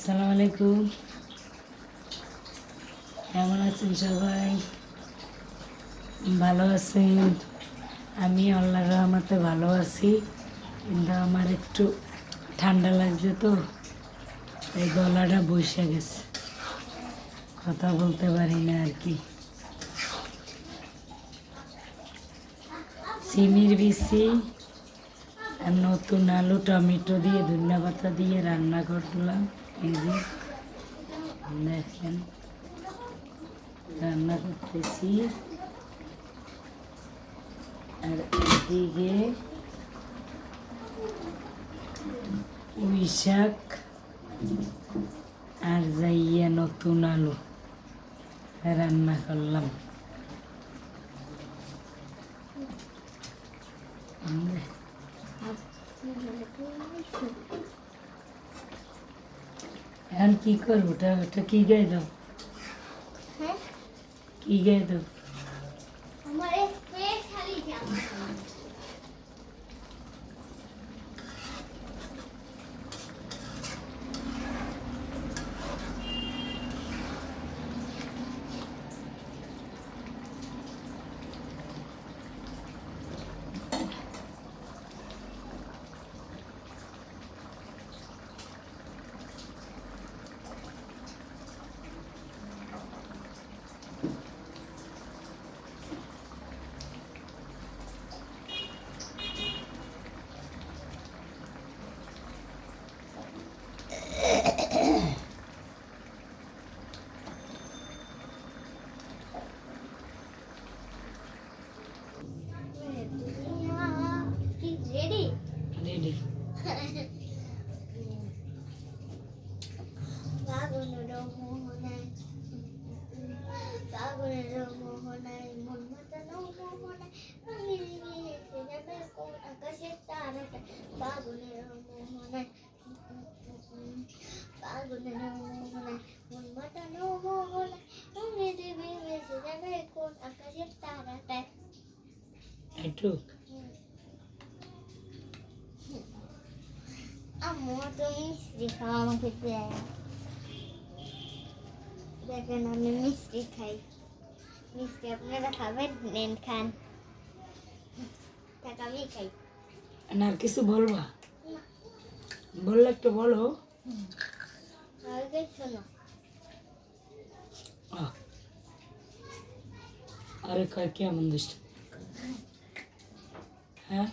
আসসালামু আলাইকুম। কেমন আছেন সবাই? ভালো আছেন? আমি আল্লাহর রহমতে ভালো আছি, কিন্তু আমার একটু ঠান্ডা লাগছে, তো এই গলাটা বসে গেছে, কথা বলতে পারি না আর কি। সিমের বিচি আর নতুন আলু টমেটো দিয়ে ধনিয়া পাতা দিয়ে রান্না করলাম। এই যে দেখেন রান্না করতেছি। আর এদিকে পুঁই শাক আর যাইয়া নতুন আলু রান্না করলাম। এখন কি করবো? ওটা কি গায়ে দাও, কি গায়ে দাও? রেডি। একটু আম্মু তো মিষ্টি খাওয়া আমাকে দেয়। দেখেন আমি মিষ্টি খাই। মিষ্টি আপনারা খাবেন? নেন, খান। টাকা আমি খাই আর কিছু বলবা? বললে একটু বলো। আগে শোনো। আরে কয় কেমন দৃষ্টি? হ্যাঁ